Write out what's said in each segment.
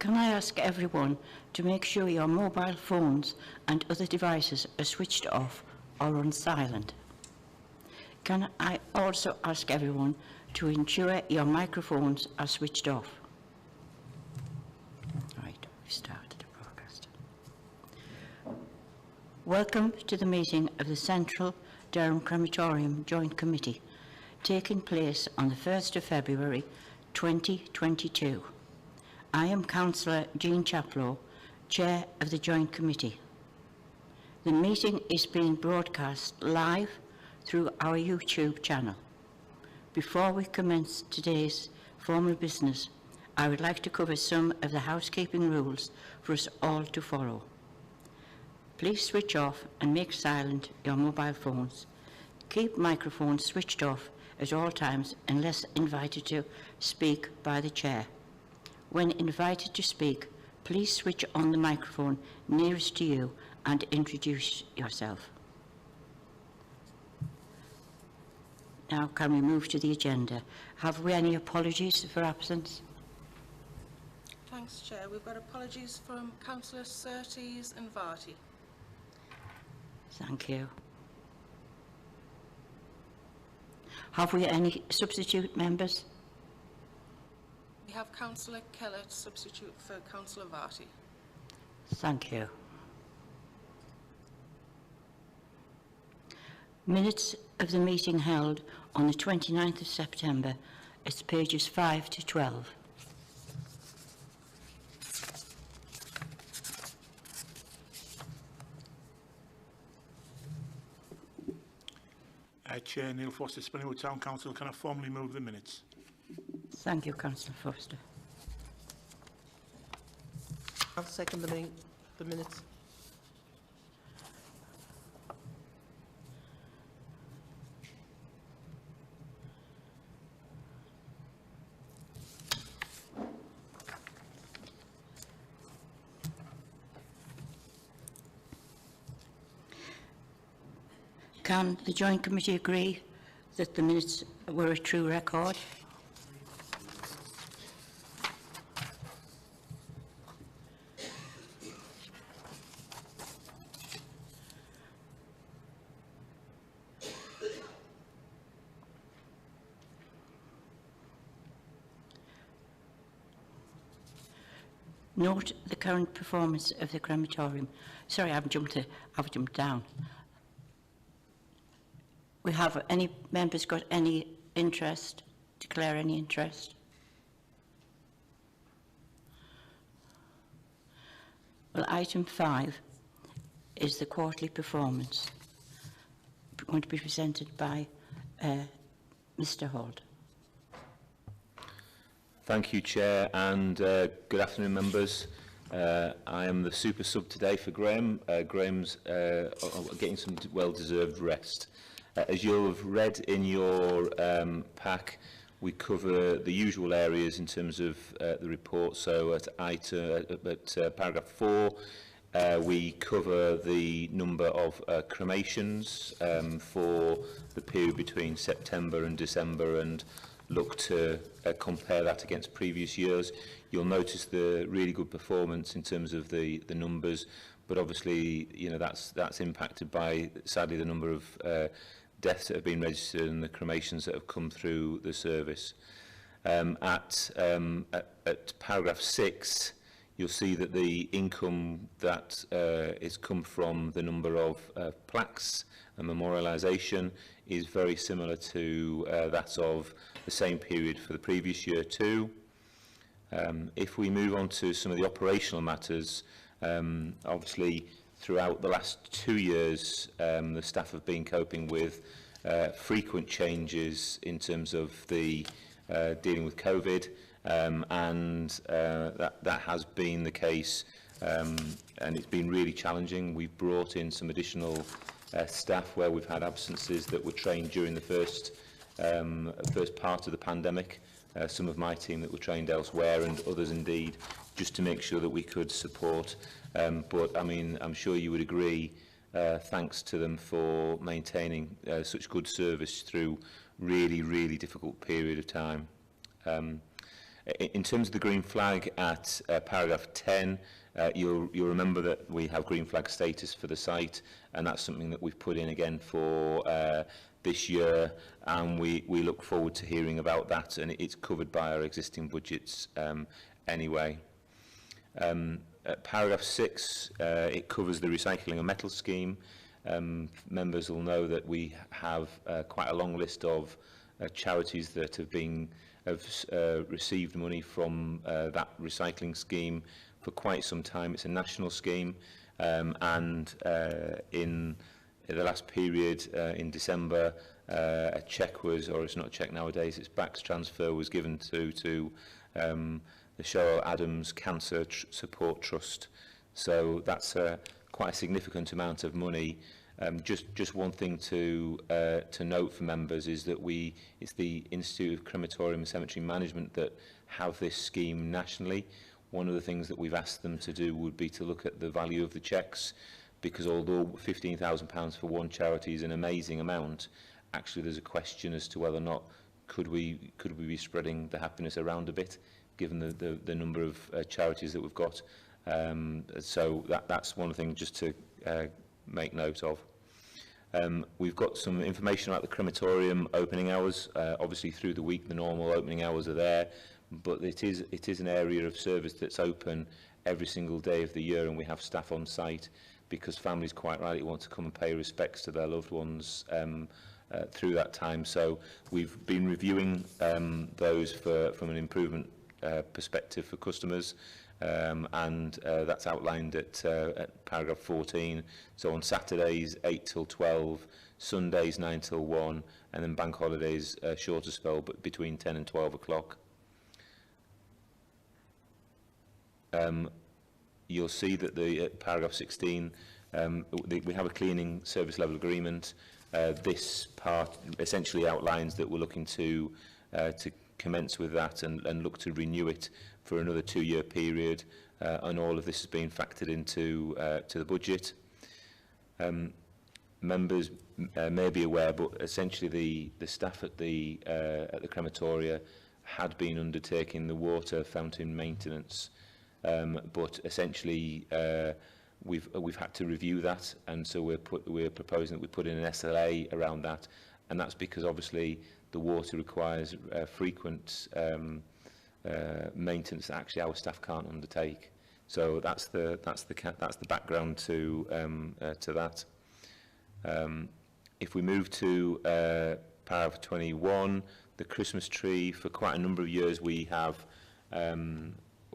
Can I ask everyone to make sure your mobile phones and other devices are switched off or on silent? Can I also ask everyone to ensure your microphones are switched off? Right, we've started the broadcast. Welcome to the meeting of the Central Durham Crematorium Joint Committee, taking place on the 1st of February 2022. I am Councillor Jean Chaplow, Chair of the Joint Committee. The meeting is being broadcast live through our YouTube channel. Before we commence today's formal business, I would like to cover some of the housekeeping rules for us all to follow. Please switch off and make silent your mobile phones. Keep microphones switched off at all times unless invited to speak by the chair. When invited to speak, please switch on the microphone nearest to you and introduce yourself. Now can we move to the agenda? Have we any apologies for absence? Thanks, Chair. We've got apologies from Councillors Surtees and Varty. Thank you. Have we any substitute members? We have Councillor Keller to substitute for Councillor Varty. Thank you. Minutes of the meeting held on the 29th of September. It's pages 5 to 12. Chair Neil Foster, Spillingwood Town Council, can I formally move the minutes? Thank you, Councillor Foster. I'll second the minutes. Can the Joint Committee agree that the minutes were a true record? Note the current performance of the crematorium. Sorry, I've jumped down. We have any members got any interest? Declare any interest? Well, item 5 is the quarterly performance, going to be presented by Mr. Holt. Thank you, Chair, and good afternoon, members. I am the super sub today for Graham. Graham's getting some well-deserved rest. As you'll have read in your pack, we cover the usual areas in terms of the report. So at paragraph 4, we cover the number of cremations for the period between September and December and look to compare that against previous years. You'll notice the really good performance in terms of the numbers, but obviously, you know, that's impacted by, sadly, the number of deaths that have been registered and the cremations that have come through the service. At paragraph 6, you'll see that the income that is come from the number of plaques and memorialisation is very similar to that of the same period for the previous year too. If we move on to some of the operational matters, obviously throughout the last 2 years the staff have been coping with frequent changes in terms of the dealing with COVID, and that has been the case, and it's been really challenging. We've brought in some additional staff where we've had absences that were trained during the first part of the pandemic, some of my team that were trained elsewhere and others indeed, just to make sure that we could support. But I mean, I'm sure you would agree, thanks to them for maintaining such good service through really difficult period of time. In terms of the green flag at paragraph 10, you'll remember that we have green flag status for the site, and that's something that we've put in again for this year, and we look forward to hearing about that, and it's covered by our existing budgets anyway. At paragraph 6, it covers the recycling of metal scheme. Members will know that we have quite a long list of charities that have received money from that recycling scheme for quite some time. It's a national scheme, and in the last period, in December, a cheque was, or it's not a cheque nowadays, it's BACS transfer was given to the Cheryl Adams Cancer Support Trust. So that's quite a significant amount of money. Just one thing to note for members is that it's the Institute of Crematorium and Cemetery Management that have this scheme nationally. One of the things that we've asked them to do would be to look at the value of the cheques, because although £15,000 for one charity is an amazing amount, actually there's a question as to whether or not could we be spreading the happiness around a bit, given the number of charities that we've got. So that's one thing just to make note of. We've got some information about the crematorium opening hours. Obviously through the week the normal opening hours are there, but it is an area of service that's open every single day of the year, and we have staff on site because families quite rightly want to come and pay respects to their loved ones through that time. So we've been reviewing those from an improvement perspective for customers, and that's outlined at paragraph 14. So on Saturdays 8 till 12, Sundays 9 till 1, and then bank holidays shorter spell, but between 10 and 12 o'clock. You'll see that the paragraph 16, we have a cleaning service level agreement. This part essentially outlines that we're looking to commence with that and look to renew it for another 2-year period, and all of this has been factored into to the budget. Members may be aware, but essentially the staff at the crematoria had been undertaking the water fountain maintenance, but essentially we've had to review that, and so we're proposing that we put in an SLA around that, and that's because obviously the water requires frequent maintenance that actually our staff can't undertake. So that's the background to that. If we move to paragraph 21, the Christmas tree, for quite a number of years we have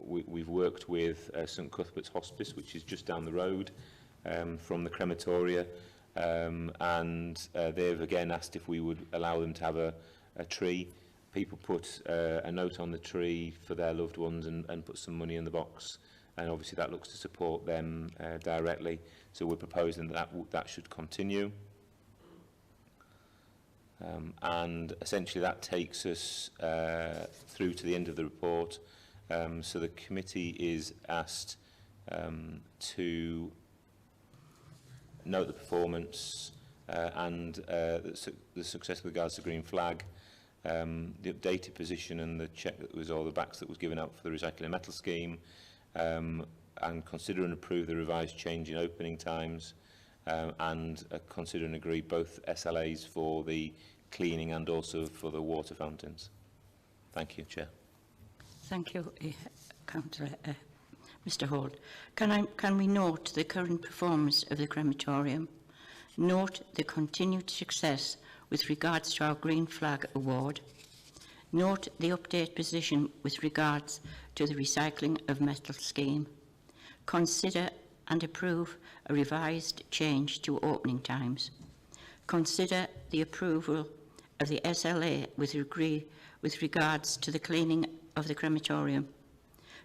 we've worked with St Cuthbert's Hospice, which is just down the road from the crematoria, and they've again asked if we would allow them to have a tree. People put a note on the tree for their loved ones and put some money in the box, and obviously that looks to support them directly. So we're proposing that should continue. And essentially that takes us through to the end of the report. So the committee is asked to note the performance and the success with regards to green flag, the updated position and the check that was, or the backs that was given out for the recycling metal scheme, and consider and approve the revised change in opening times, and consider and agree both SLAs for the cleaning and also for the water fountains. Thank you, Chair. Thank you, Councillor. Mr Holt, can we note the current performance of the crematorium, note the continued success with regards to our Green Flag Award, note the update position with regards to the recycling of metal scheme, consider and approve a revised change to opening times, consider the approval of the SLA with regards to the cleaning of the crematorium,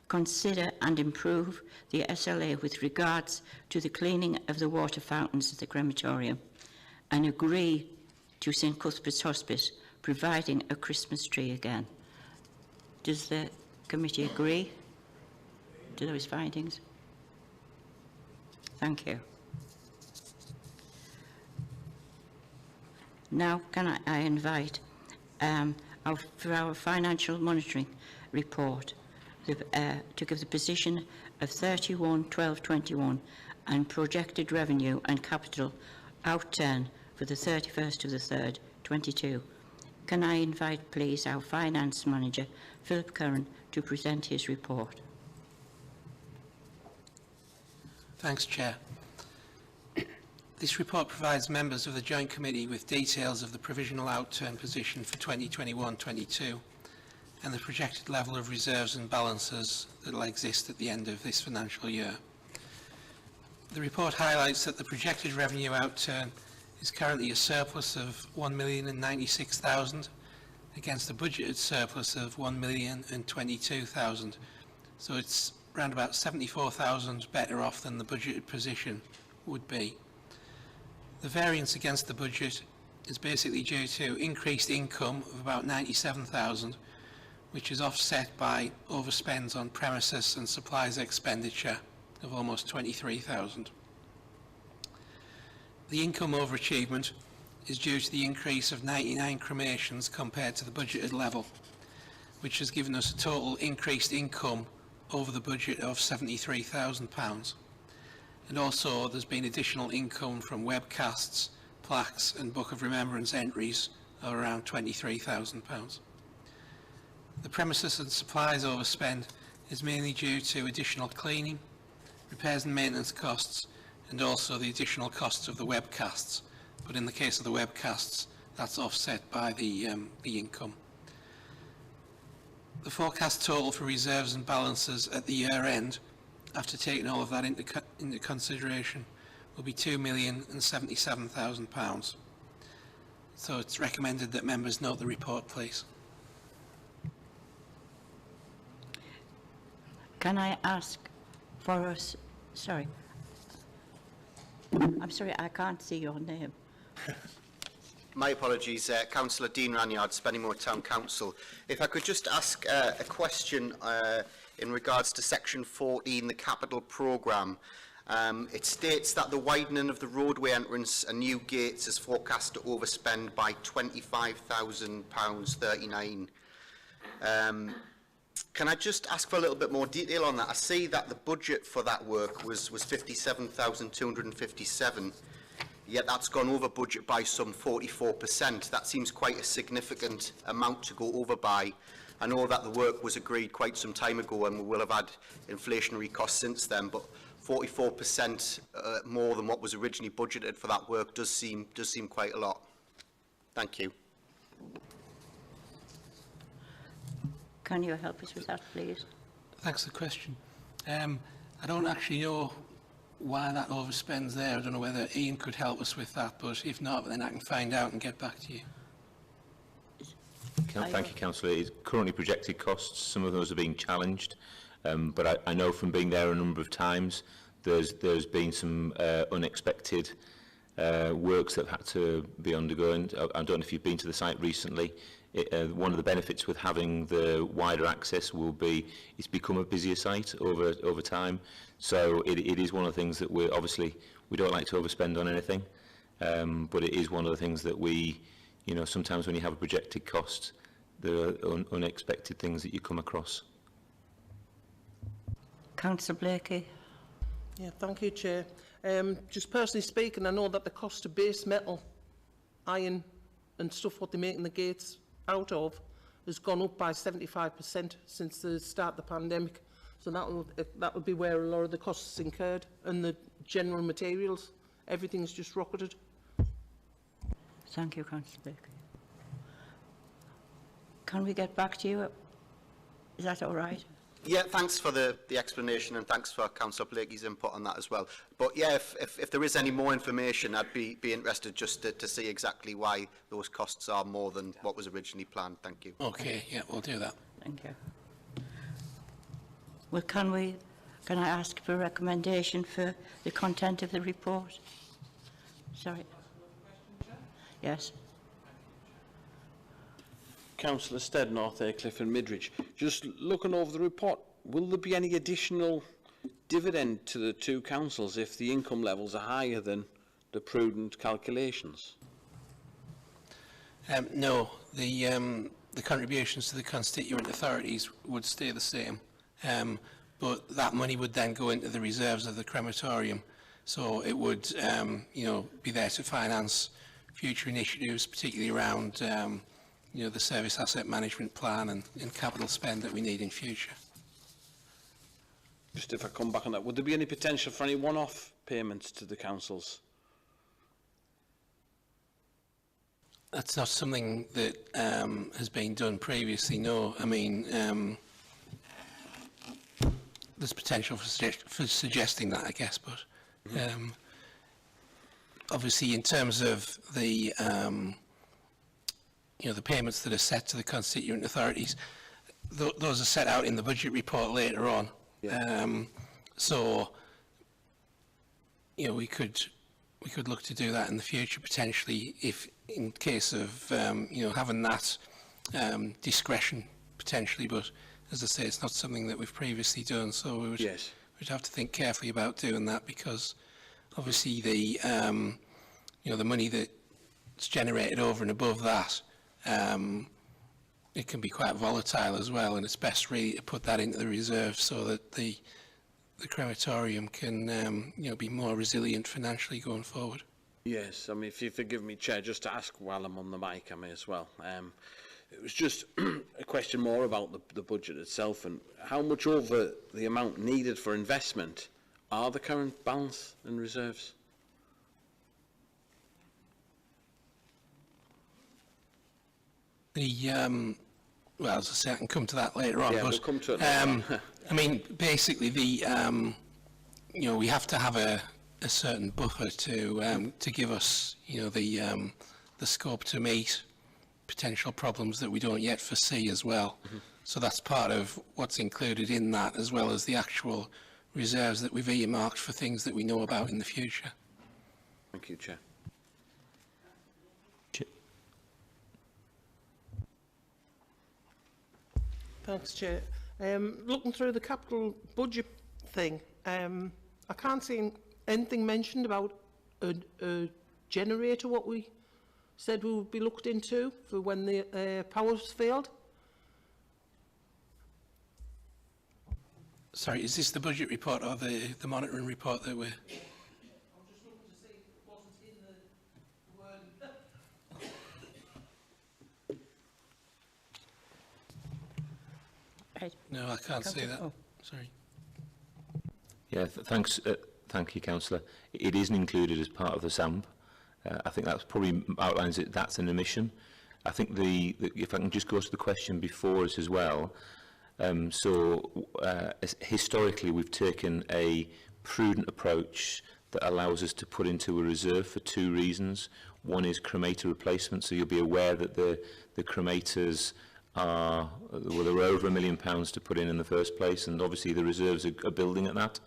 consider and improve the SLA with regards to the cleaning of the water fountains at the crematorium, and agree to St Cuthbert's Hospice providing a Christmas tree again. Does the committee agree to those findings? Thank you. Now can I invite for our financial monitoring report to give the position of 31/12/21 and projected revenue and capital outturn for the 31st of the 3rd, 22. Can I invite, please, our Finance Manager, Philip Curran, to present his report? Thanks, Chair. This report provides members of the Joint Committee with details of the provisional outturn position for 2021-22 and the projected level of reserves and balances that will exist at the end of this financial year. The report highlights that the projected revenue outturn is currently a surplus of £1,096,000 against a budgeted surplus of £1,022,000. So it's around about £74,000 better off than the budgeted position would be. The variance against the budget is basically due to increased income of about £97,000, which is offset by overspends on premises and supplies expenditure of almost £23,000. The income overachievement is due to the increase of 99 cremations compared to the budgeted level, which has given us a total increased income over the budget of £73,000. And also there's been additional income from webcasts, plaques and Book of Remembrance entries of around £23,000. The premises and supplies overspend is mainly due to additional cleaning, repairs and maintenance costs, and also the additional costs of the webcasts. But in the case of the webcasts, that's offset by the income. The forecast total for reserves and balances at the year end, after taking all of that into consideration, will be £2,077,000. So it's recommended that members note the report, please. Can I ask for us? Sorry. I'm sorry, I can't see your name. My apologies, Councillor Dean Ranyard, Spennymoor Town Council. If I could just ask a question in regards to section 14, the capital programme. It states that the widening of the roadway entrance and new gates is forecast to overspend by £25,000.39. Can I just ask for a little bit more detail on that? I see that the budget for that work was £57,257, yet that's gone over budget by some 44%. That seems quite a significant amount to go over by. I know that the work was agreed quite some time ago and we will have had inflationary costs since then, but 44% more than what was originally budgeted for that work does seem quite a lot. Thank you. Can you help us with that, please? Thanks for the question. I don't actually know why that overspend's there. I don't know whether Ian could help us with that, but if not, then I can find out and get back to you. Thank you, Councillor. It's currently projected costs. Some of those are being challenged, but I know from being there a number of times, there's been some unexpected works that have had to be undergoing. I don't know if you've been to the site recently. One of the benefits with having the wider access will be it's become a busier site over time. So it is one of the things that we don't like to overspend on anything, but it is one of the things that we, sometimes when you have a projected cost, there are unexpected things that you come across. Councillor Blakey. Yeah, thank you, Chair. Just personally speaking, I know that the cost of base metal, iron and stuff what they're making the gates out of has gone up by 75% since the start of the pandemic. So that would be where a lot of the costs incurred, and the general materials, everything's just rocketed. Thank you, Councillor Blakey. Can we get back to you? Is that all right? Yeah, thanks for the explanation, and thanks for Councillor Blakey's input on that as well. But yeah, if there is any more information, I'd be interested just to see exactly why those costs are more than what was originally planned. Thank you. Okay, yeah, we'll do that. Thank you. Well, can I ask for a recommendation for the content of the report? Sorry. Yes. Councillor Stead, North Aycliffe and Midridge. Just looking over the report, will there be any additional dividend to the two councils if the income levels are higher than the prudent calculations? No, the the contributions to the constituent authorities would stay the same, but that money would then go into the reserves of the crematorium. So it would, be there to finance future initiatives, particularly around, the service asset management plan and capital spend that we need in future. Just if I come back on that, would there be any potential for any one-off payments to the councils? That's not something that has been done previously, no. I mean, there's potential for suggesting that, I guess, but obviously in terms of the, the payments that are set to the constituent authorities, those are set out in the budget report later on. Yeah. So, we could look to do that in the future potentially, if in case of having that discretion potentially. But as I say, it's not something that we've previously done, so we would we'd have to think carefully about doing that, because obviously the the money that's generated over and above that, it can be quite volatile as well, and it's best really to put that into the reserve so that the crematorium can be more resilient financially going forward. Yes, I mean, if you forgive me, Chair, just to ask while I'm on the mic, I may as well. It was just a question more about the budget itself, and how much over the amount needed for investment are the current balance and reserves? Well, as I say, I can come to that later on. Yeah, but, we'll come to it later on. I mean, basically, we have to have a certain buffer to give us, the scope to meet potential problems that we don't yet foresee as well. Mm-hmm. So that's part of what's included in that, as well as the actual reserves that we've earmarked for things that we know about in the future. Thank you, Chair. Thanks, Chair. Looking through the capital budget thing, I can't see anything mentioned about a generator, what we said we would be looked into for when the power's failed. Sorry, is this the budget report or the monitoring report that we're... I'm just looking to see if it wasn't in the word. Right. No, I can't see that. Oh. Sorry. Yeah, thanks. Thank you, Councillor. It isn't included as part of the SAMP. I think that's probably outlines it. That's an omission. I think if I can just go to the question before us as well. Historically, we've taken a prudent approach that allows us to put into a reserve for two reasons. One is cremator replacement, so you'll be aware that the cremators are, well, there were over £1 million to put in the first place, and obviously the reserves are building at that.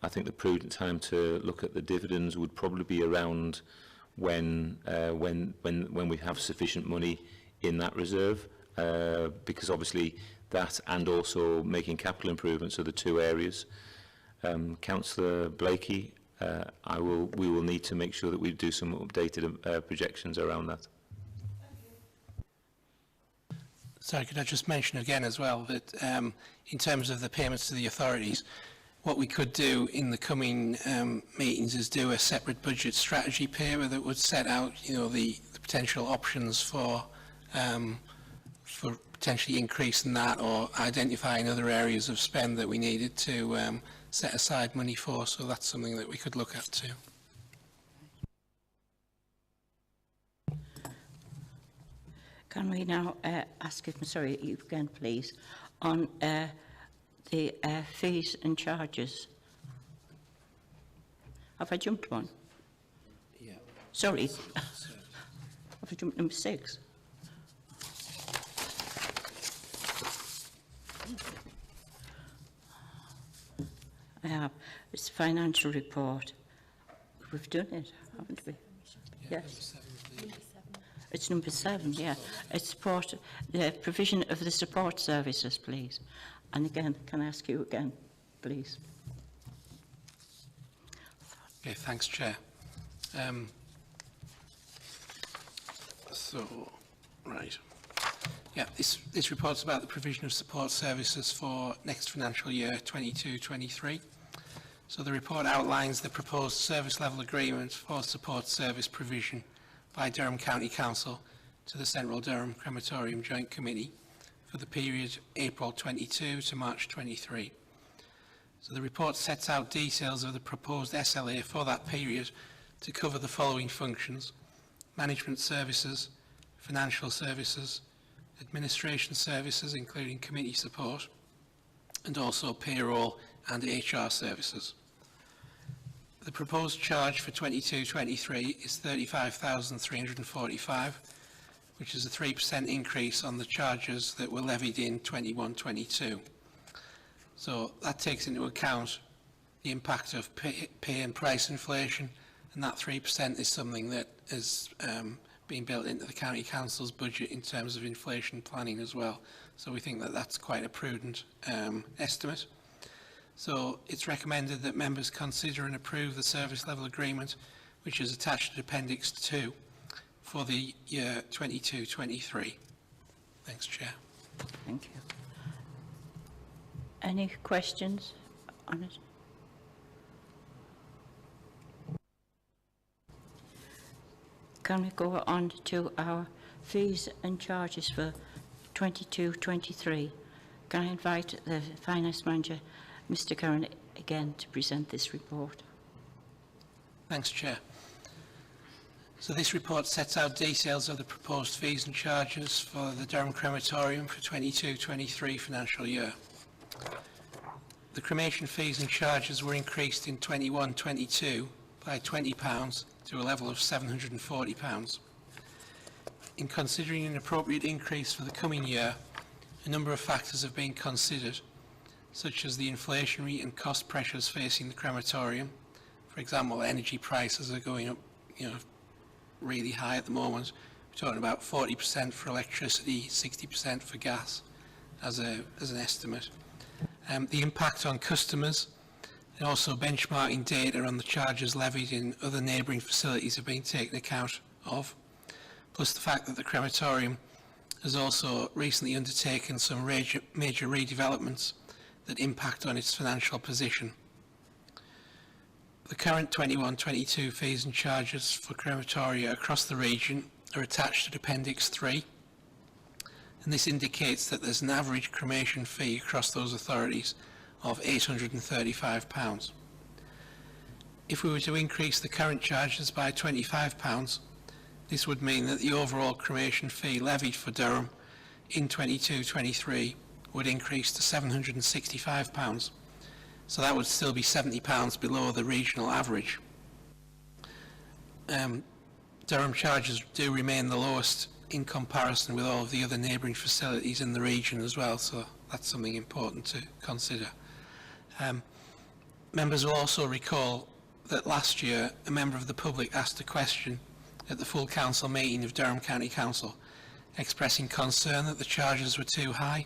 I think the prudent time to look at the dividends would probably be around when we have sufficient money in that reserve, because obviously that and also making capital improvements are the two areas. Councillor Blakey, we will need to make sure that we do some updated projections around that. Sorry, could I just mention again as well that in terms of the payments to the authorities, what we could do in the coming meetings is do a separate budget strategy paper that would set out, the potential options for potentially increasing that or identifying other areas of spend that we needed to set aside money for. So that's something that we could look at too. Can we now ask if, sorry, you again, please, on the fees and charges? Have I jumped one? Yeah. Sorry. Have I jumped number 6? I have. It's the financial report. We've done it, haven't we? Yes. It's number 7, yeah. It's support, the provision of the support services, please. And again, can I ask you again, please? Okay, thanks, Chair. Right. Yeah, this report's about the provision of support services for next financial year 22-23. So the report outlines the proposed service level agreement for support service provision by Durham County Council to the Central Durham Crematorium Joint Committee for the period April 22 to March 23. So the report sets out details of the proposed SLA for that period to cover the following functions: management services, financial services, administration services including committee support, and also payroll and HR services. The proposed charge for 22-23 is $35,345, which is a 3% increase on the charges that were levied in 21-22. So that takes into account the impact of pay and price inflation, and that 3% is something that is being built into the County Council's budget in terms of inflation planning as well. So we think that that's quite a prudent estimate. So it's recommended that members consider and approve the service level agreement, which is attached to Appendix 2 for the year 22-23. Thanks, Chair. Thank you. Any questions on it? Can we go on to our fees and charges for 22-23? Can I invite the Finance Manager, Mr. Curran, again to present this report? Thanks, Chair. So this report sets out details of the proposed fees and charges for the Durham Crematorium for 22-23 financial year. The cremation fees and charges were increased in 21-22 by £20 to a level of £740. In considering an appropriate increase for the coming year, a number of factors have been considered, such as the inflationary and cost pressures facing the crematorium. For example, energy prices are going up, really high at the moment. We're talking about 40% for electricity, 60% for gas, as an estimate. The impact on customers, and also benchmarking data on the charges levied in other neighbouring facilities have been taken account of, plus the fact that the crematorium has also recently undertaken some major redevelopments that impact on its financial position. The current 21-22 fees and charges for crematoria across the region are attached to Appendix 3, and this indicates that there's an average cremation fee across those authorities of £835. If we were to increase the current charges by £25, this would mean that the overall cremation fee levied for Durham in 22-23 would increase to £765. So that would still be £70 below the regional average. Durham charges do remain the lowest in comparison with all of the other neighbouring facilities in the region as well, so that's something important to consider. Members will also recall that last year a member of the public asked a question at the full council meeting of Durham County Council, expressing concern that the charges were too high.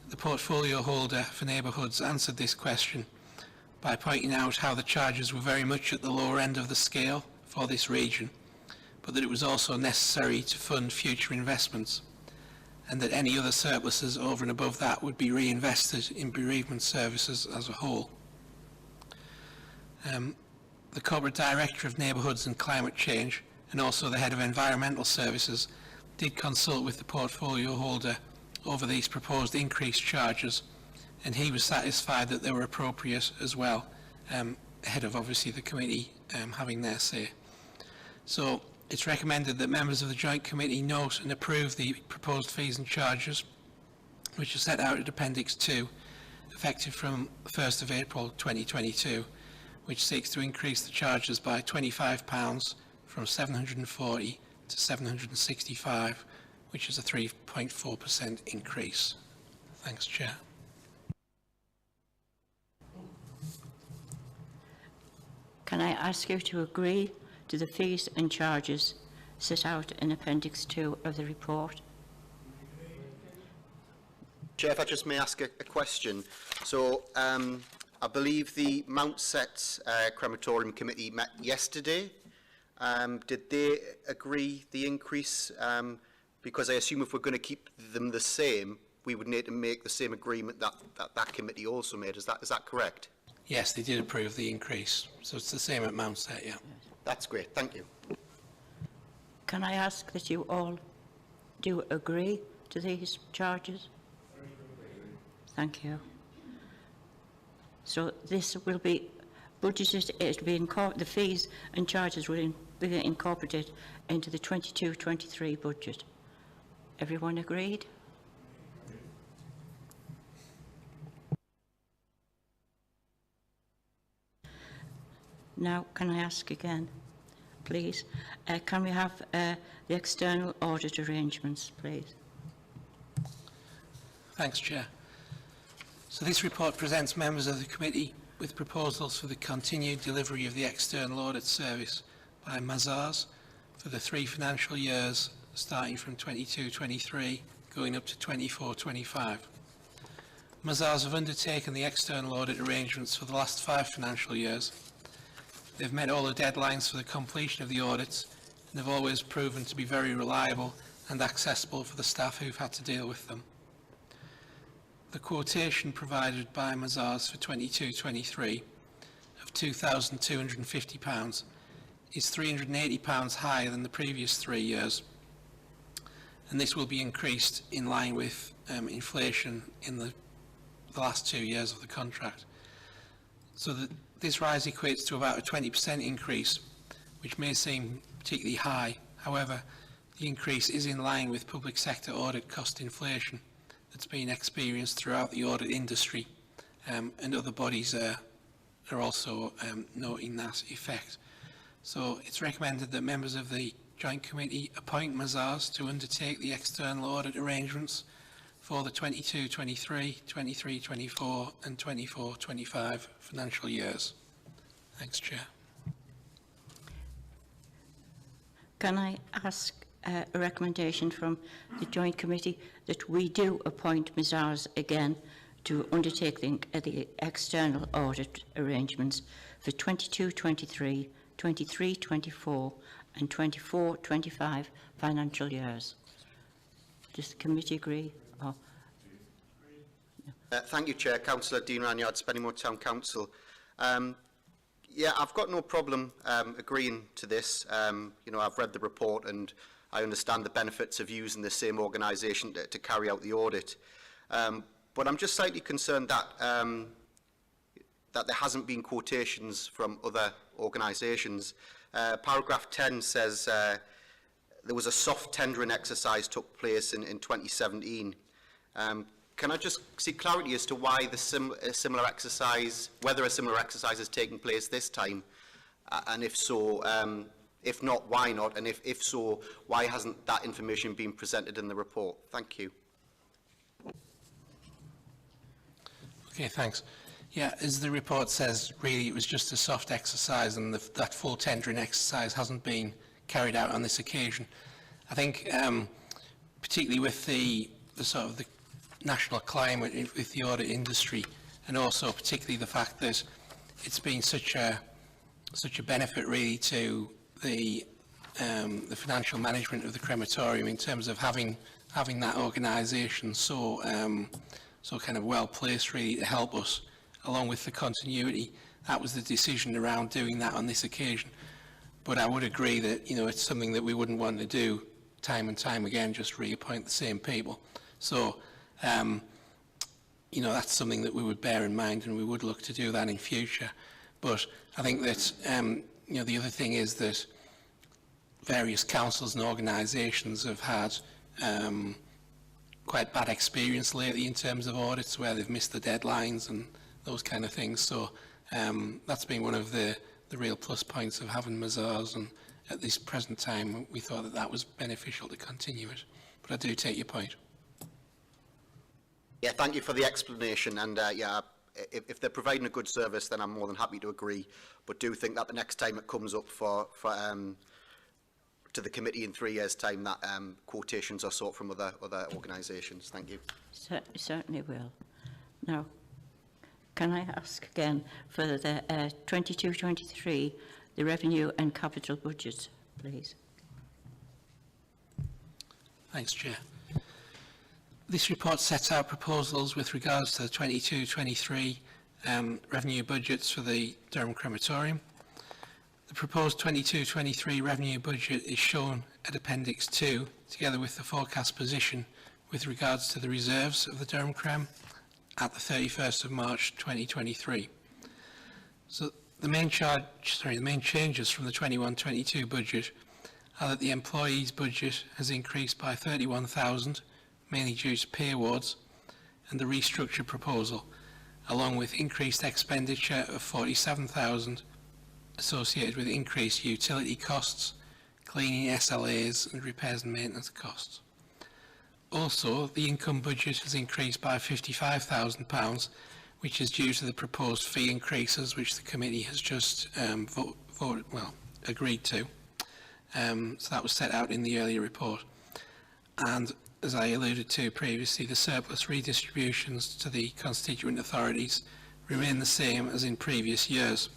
The portfolio holder for neighbourhoods answered this question by pointing out how the charges were very much at the lower end of the scale for this region, but that it was also necessary to fund future investments, and that any other surpluses over and above that would be reinvested in bereavement services as a whole. The Corporate Director of Neighbourhoods and Climate Change, and also the Head of Environmental Services, did consult with the portfolio holder over these proposed increased charges, and he was satisfied that they were appropriate as well, ahead of obviously the committee having their say. So it's recommended that members of the Joint Committee note and approve the proposed fees and charges, which are set out at Appendix 2, effective from 1st of April 2022, which seeks to increase the charges by £25 from £740 to £765, which is a 3.4% increase. Thanks, Chair. Can I ask you to agree to the fees and charges set out in Appendix 2 of the report? Chair, if I just may ask a question. So I believe the Mount Set Crematorium Committee met yesterday. Did they agree the increase Because I assume if we're going to keep them the same, we would need to make the same agreement that committee also made. Is that correct? Yes, they did approve the increase, so it's the same amounts there, yeah. That's great. Thank you. Can I ask that you all do agree to these charges? Thank you. So this will be budgeted, it will be the fees and charges will be incorporated into the 22-23 budget. Everyone agreed? Now, can I ask again, please? Can we have the external audit arrangements, please? Thanks, Chair. So this report presents members of the committee with proposals for the continued delivery of the external audit service by Mazars for the 3 financial years starting from 22-23 going up to 24-25. Mazars have undertaken the external audit arrangements for the last 5 financial years. They've met all the deadlines for the completion of the audits and have always proven to be very reliable and accessible for the staff who've had to deal with them. The quotation provided by Mazars for 22-23 of £2,250 is £380 higher than the previous 3 years, and this will be increased in line with inflation in the last 2 years of the contract. So this rise equates to about a 20% increase, which may seem particularly high. However, the increase is in line with public sector audit cost inflation that's been experienced throughout the audit industry, and other bodies are also noting that effect. So it's recommended that members of the Joint Committee appoint Mazars to undertake the external audit arrangements for the 22-23, 23-24 and 24-25 financial years. Thanks, Chair. Can I ask a recommendation from the Joint Committee that we do appoint Mazars again to undertake the external audit arrangements for 22-23, 23-24 and 24-25 financial years? Does the committee agree? Or? Thank you, Chair. Councillor Dean Ranyard, Spennymoor Town Council. Yeah, I've got no problem agreeing to this. You know, I've read the report and I understand the benefits of using the same organisation to carry out the audit. But I'm just slightly concerned that that there hasn't been quotations from other organisations. Paragraph 10 says there was a soft tendering exercise took place in 2017. Can I just seek clarity as to why a similar exercise, whether a similar exercise is taking place this time, and if so, if not, why not, and if so, why hasn't that information been presented in the report? Thank you. Okay, thanks. Yeah, as the report says, really it was just a soft exercise, and that full tendering exercise hasn't been carried out on this occasion. I think, particularly with the sort of the national climate with the audit industry, and also particularly the fact that it's been such a benefit really to the financial management of the crematorium in terms of having that organisation so kind of well placed really to help us along with the continuity. That was the decision around doing that on this occasion. But I would agree that, you know, it's something that we wouldn't want to do time and time again, just reappoint the same people. So, you know, that's something that we would bear in mind, and we would look to do that in future. But I think that, you know, the other thing is that various councils and organisations have had quite bad experience lately in terms of audits where they've missed the deadlines and those kind of things. So that's been one of the real plus points of having Mazars, and at this present time we thought that that was beneficial to continue it. But I do take your point. Yeah, thank you for the explanation, and yeah, if they're providing a good service, then I'm more than happy to agree, but do think that the next time it comes up to the committee in 3 years' time, that quotations are sought from other organisations. Thank you. Certainly will. Now, can I ask again for the 22-23, the revenue and capital budgets, please? Thanks, Chair. This report sets out proposals with regards to the 22-23 revenue budgets for the Durham Crematorium. The proposed 22-23 revenue budget is shown at Appendix 2, together with the forecast position with regards to the reserves of the Durham Crem at the 31st of March 2023. So the main changes from the 21-22 budget are that the employees' budget has increased by 31,000, mainly due to pay awards, and the restructure proposal, along with increased expenditure of 47,000 associated with increased utility costs, cleaning SLAs and repairs and maintenance costs. Also, the income budget has increased by £55,000, which is due to the proposed fee increases which the committee has just agreed to. So that was set out in the earlier report. And as I alluded to previously, the surplus redistributions to the constituent authorities remain the same as in previous years.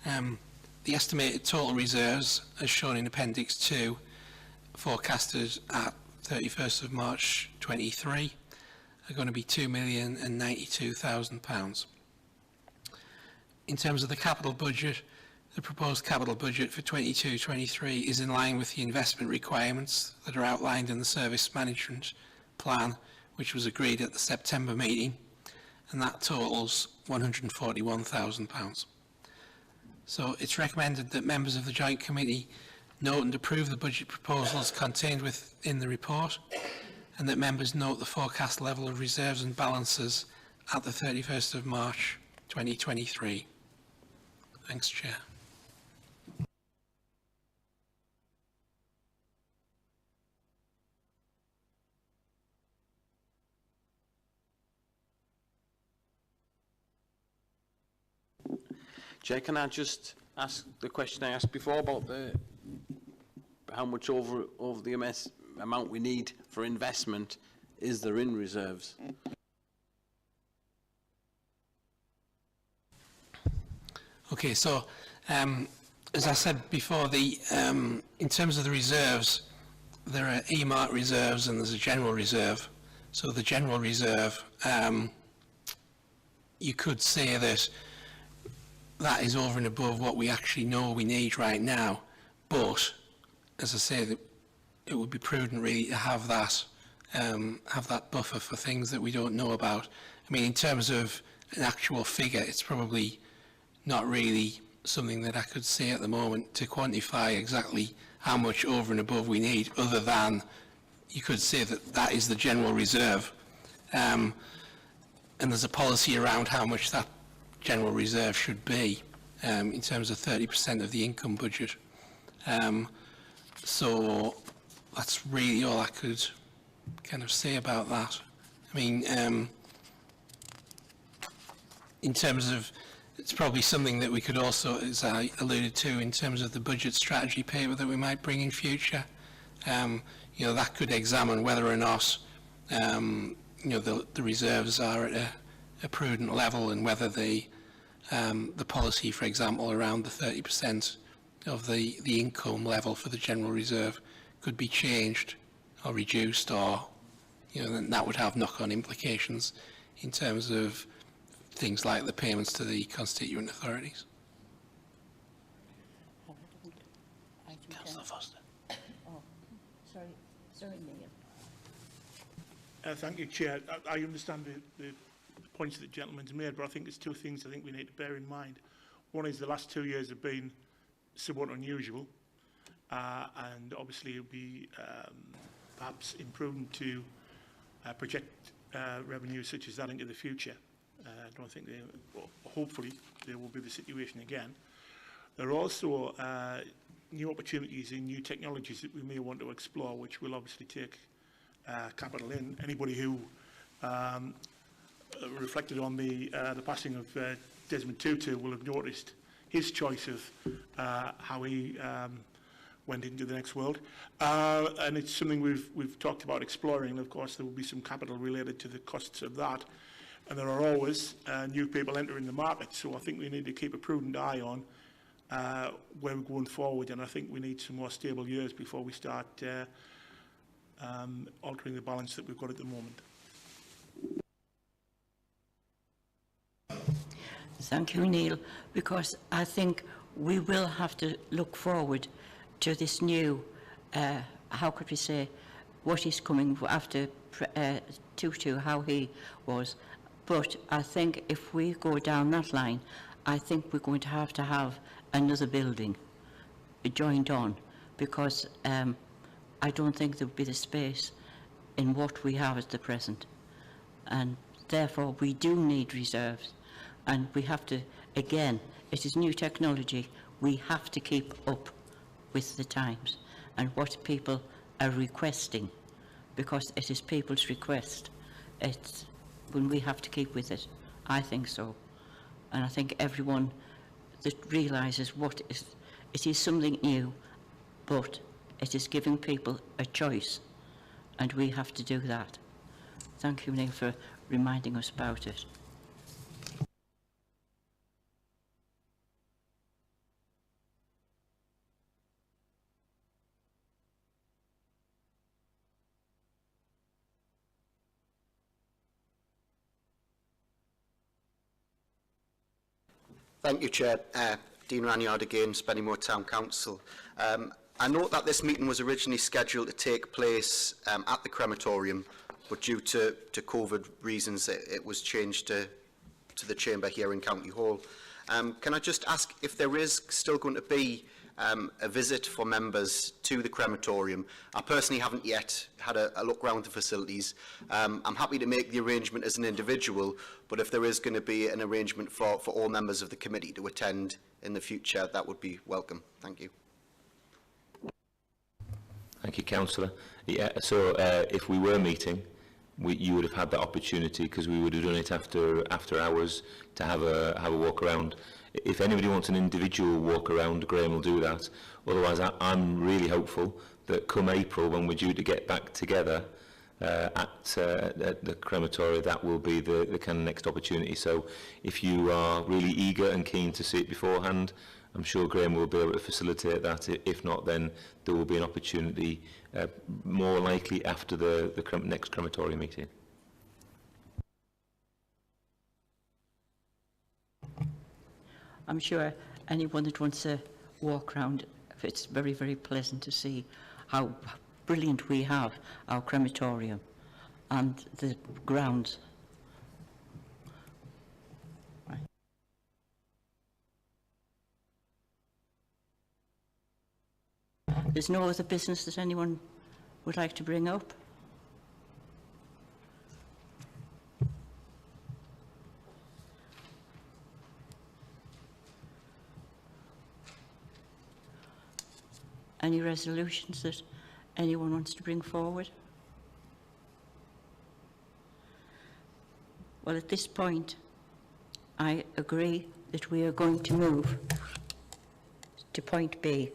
The estimated total reserves, as shown in Appendix 2, forecasted at 31st of March 23, are going to be £2,092,000. In terms of the capital budget, the proposed capital budget for 22-23 is in line with the investment requirements that are outlined in the Service Management Plan, which was agreed at the September meeting, and that totals £141,000. So it's recommended that members of the Joint Committee note and approve the budget proposals contained within the report, and that members note the forecast level of reserves and balances at the 31st of March 2023. Thanks, Chair. Chair, can I just ask the question I asked before about how much over the amount we need for investment is there in reserves? Okay, so as I said before, in terms of the reserves, there are earmarked reserves and there's a general reserve. So the general reserve, you could say that is over and above what we actually know we need right now. But as I say, it would be prudent really to have that buffer for things that we don't know about. I mean, in terms of an actual figure, it's probably not really something that I could say at the moment to quantify exactly how much over and above we need, other than you could say that is the general reserve. And there's a policy around how much that general reserve should be in terms of 30% of the income budget. So that's really all I could kind of say about that. I mean, in terms of, it's probably something that we could also, as I alluded to, in terms of the budget strategy paper that we might bring in future, you know, that could examine whether or not, you know, the reserves are at a prudent level, and whether the policy, for example, around the 30% of the income level for the general reserve could be changed or reduced, or, you know, then that would have knock-on implications in terms of things like the payments to the constituent authorities. Councillor Foster. Oh, sorry, Neil. Thank you, Chair. I understand the points that the gentleman's made, but I think there's two things I think we need to bear in mind. One is the last 2 years have been somewhat unusual, and obviously it would be perhaps imprudent to project revenues such as that into the future. I don't think hopefully there will be the situation again. There are also new opportunities in new technologies that we may want to explore, which will obviously take capital in. Anybody who reflected on the passing of Desmond Tutu will have noticed his choice of how he went into the next world, and it's something we've talked about exploring. And of course, there will be some capital related to the costs of that, and there are always new people entering the market. So I think we need to keep a prudent eye on where we're going forward, and I think we need some more stable years before we start altering the balance that we've got at the moment. Thank you, Neil, because I think we will have to look forward to this new, how could we say, what is coming after Tutu, how he was. But I think if we go down that line, I think we're going to have another building joined on, because I don't think there will be the space in what we have at the present. And therefore we do need reserves, and we have to, again, it is new technology, we have to keep up with the times and what people are requesting, because it is people's request. It's when we have to keep with it. I think so. And I think everyone that realises what is, it is something new, but it is giving people a choice, and we have to do that. Thank you, Neil, for reminding us about it. Thank you, Chair. Dean Ranyard again, Spennymoor Town Council. I note that this meeting was originally scheduled to take place at the crematorium, but due to COVID reasons, it was changed to the chamber here in County Hall. Can I just ask if there is still going to be a visit for members to the crematorium? I personally haven't yet had a look around the facilities. I'm happy to make the arrangement as an individual, but if there is going to be an arrangement for all members of the committee to attend in the future, that would be welcome. Thank you. Thank you, Councillor. Yeah, so if we were meeting, you would have had that opportunity, because we would have done it after hours to have a walk around. If anybody wants an individual walk around, Graham will do that. Otherwise, I'm really hopeful that come April, when we're due to get back together at the crematorium, that will be the kind of next opportunity. So if you are really eager and keen to see it beforehand, I'm sure Graham will be able to facilitate that. If not, then there will be an opportunity more likely after the next crematorium meeting. I'm sure anyone that wants to walk around, it's very, very pleasant to see how brilliant we have our crematorium and the grounds. Right. There's no other business that anyone would like to bring up? Any resolutions that anyone wants to bring forward? Well, at this point, I agree that we are going to move to point B.